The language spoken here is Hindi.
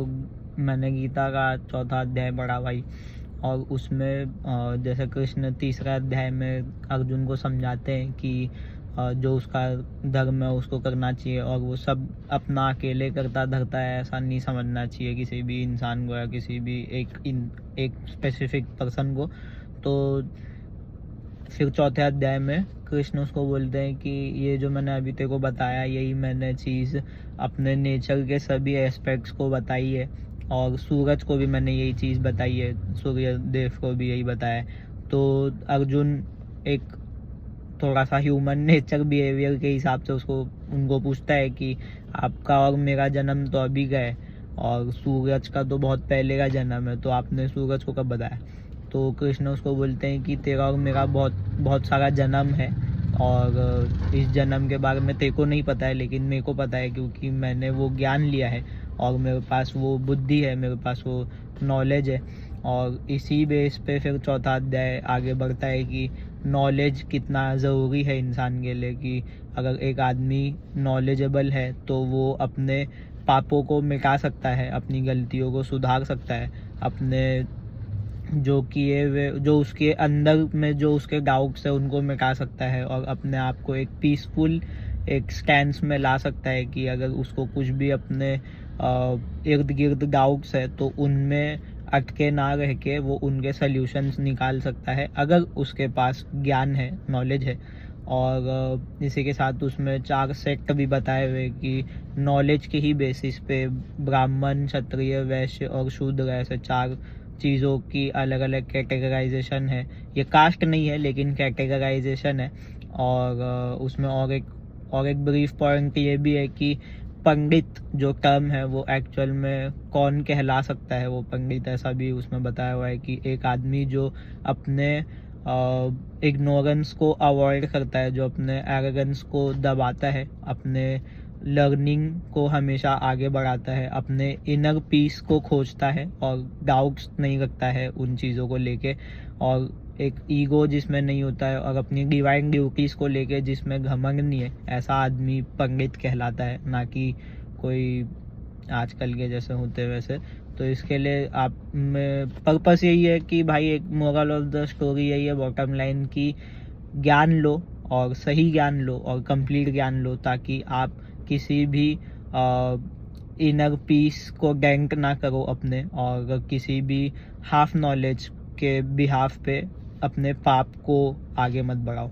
मैंने गीता का चौथा अध्याय पढ़ा भाई, और उसमें जैसे कृष्ण तीसरा अध्याय में अर्जुन को समझाते हैं कि जो उसका धर्म है उसको करना चाहिए, और वो सब अपना अकेले करता धरता है ऐसा नहीं समझना चाहिए किसी भी इंसान को या किसी भी एक स्पेसिफिक पर्सन को। तो फिर चौथे अध्याय में कृष्ण उसको बोलते हैं कि ये जो मैंने अभी तेरे को बताया यही मैंने चीज़ अपने नेचर के सभी एस्पेक्ट्स को बताई है, और सूरज को भी मैंने यही चीज़ बताई है, सूर्य देव को भी यही बताया है। तो अर्जुन एक थोड़ा सा ह्यूमन नेचर बिहेवियर के हिसाब से उनको पूछता है कि आपका और मेरा जन्म तो अभी का है, और सूरज का तो बहुत पहले का जन्म है, तो आपने सूरज को कब बताया? तो कृष्ण उसको बोलते हैं कि तेरा और मेरा बहुत बहुत सारा जन्म है, और इस जन्म के बारे में तेरे को नहीं पता है लेकिन मेरे को पता है, क्योंकि मैंने वो ज्ञान लिया है और मेरे पास वो बुद्धि है, मेरे पास वो नॉलेज है। और इसी बेस पे फिर चौथा अध्याय आगे बढ़ता है कि नॉलेज कितना ज़रूरी है इंसान के लिए, कि अगर एक आदमी नॉलेजेबल है तो वो अपने पापों को मिटा सकता है, अपनी गलतियों को सुधार सकता है, अपने जो किए हुए जो उसके अंदर में जो उसके डाउट्स है उनको मिटा सकता है, और अपने आप को एक पीसफुल एक स्टैंस में ला सकता है कि अगर उसको कुछ भी अपने इर्द गिर्द डाउट्स है तो उनमें अटके ना रह के वो उनके सल्यूशंस निकाल सकता है, अगर उसके पास ज्ञान है, नॉलेज है। और इसी के साथ उसमें 4 सेक्ट भी बताए हुए कि नॉलेज के ही बेसिस पे ब्राह्मण, क्षत्रिय, वैश्य और शूद्र ऐसे 4 चीज़ों की अलग अलग कैटेगराइजेशन है। ये कास्ट नहीं है लेकिन कैटेगराइजेशन है। और उसमें और एक ब्रीफ पॉइंट ये भी है कि पंडित जो टर्म है वो एक्चुअल में कौन कहला सकता है वो पंडित, ऐसा भी उसमें बताया हुआ है कि एक आदमी जो अपने इग्नोरेंस को अवॉइड करता है, जो अपने एरोगेंस को दबाता है, अपने लर्निंग को हमेशा आगे बढ़ाता है, अपने इनर पीस को खोजता है और डाउट्स नहीं रखता है उन चीज़ों को लेके, और एक ईगो जिसमें नहीं होता है, और अपनी डिवाइन ड्यूटीज़ को लेके जिसमें घमंड नहीं है, ऐसा आदमी पंडित कहलाता है, ना कि कोई आजकल के जैसे होते वैसे। तो इसके लिए आप में पर्पस यही है कि भाई एक मोरल ऑफ द स्टोरी यही है, बॉटम लाइन की ज्ञान लो और सही ज्ञान लो और कंप्लीट ज्ञान लो, ताकि आप किसी भी इनर पीस को डेंट ना करो अपने, और किसी भी हाफ नॉलेज के बिहाफ पे अपने पाप को आगे मत बढ़ाओ।